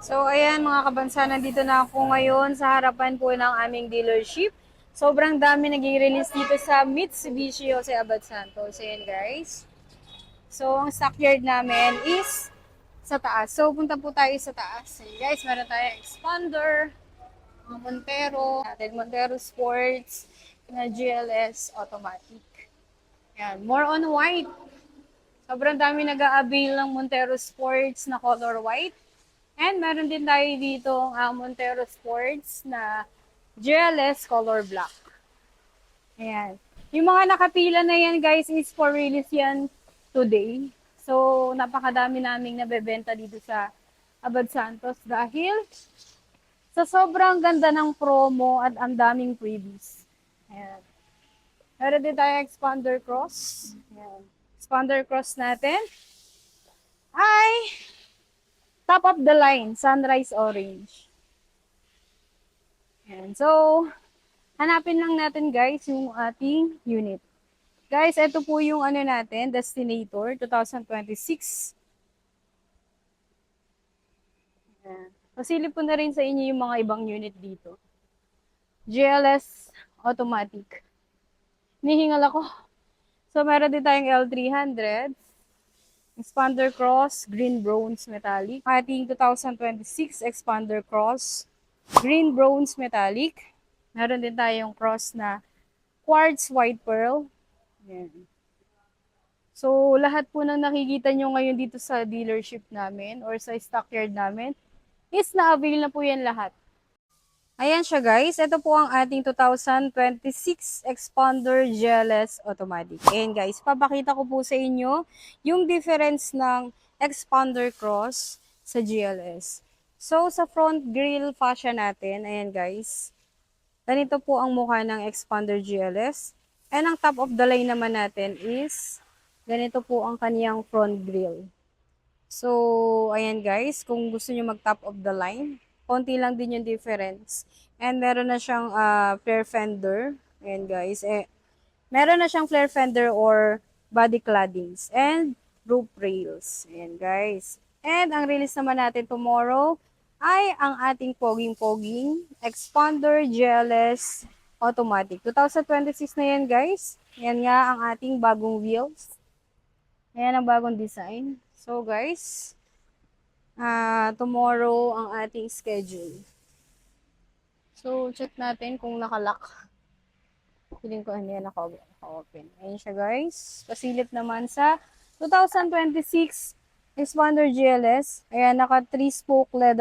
So, ayan mga kabansa, nandito na ako ngayon sa harapan po ng aming dealership. Sobrang dami nag-release dito sa Mitsubishi Jose Abad Santos. Ayan guys. So, ang stockyard namin is sa taas. So, punta po tayo sa taas. Ayan guys, meron tayong expander, mga Montero, natin Montero Sports, na GLS Automatic. Ayan, more on white. Sobrang dami nag-a-avail ng Montero Sports na color white. And meron din tayo dito ang Montero Sports na GLS color black. Ayan. Yung mga nakapila na yan guys is for release yan today. So, napakadami naming nabebenta dito sa Abad Santos dahil sa sobrang ganda ng promo at ang daming freebies. Ayan. Meron din tayo expander cross. Ayan. Expander cross natin ay top of the line, sunrise orange. Ayan. So, hanapin lang natin guys yung ating unit. Guys, ito po yung ano natin, Destinator 2026. Ayan. Pasilip ko na rin sa inyo yung mga ibang unit dito. GLS Automatic. Nihingal ako. So, meron din tayong L300. Expander Cross, Green Bronze Metallic. Ating 2026 Expander Cross, Green Bronze Metallic. Meron din tayong cross na Quartz White Pearl. Ayan. So, lahat po ng nakikita nyo ngayon dito sa dealership namin or sa stockyard namin is na-avail na po yan lahat. Ayan siya guys. Ito po ang ating 2026 Expander GLS Automatic. Ayan guys, papakita ko po sa inyo yung difference ng Expander Cross sa GLS. So, sa front grille fascia natin, ayan guys, ganito po ang mukha ng Expander GLS. And ang top of the line naman natin is ganito po ang kaniyang front grille. So, ayan guys, kung gusto nyo mag top of the line, konti lang din yung difference. And meron na siyang flare fender. Ayan guys, meron na siyang flare fender or body claddings and roof rails. Ayan guys. And ang release naman natin tomorrow ay ang ating poging-poging Expander GLS Automatic. 2026 na yan guys. Yan nga ang ating bagong wheels. Ayan ang bagong design. So guys, tomorrow ang ating schedule. So check natin kung nakalock. Feeling ko hindi naka-open. Ayan siya guys. Pasilip naman sa 2026 Expander GLS. Ayan, naka 3-spoke leather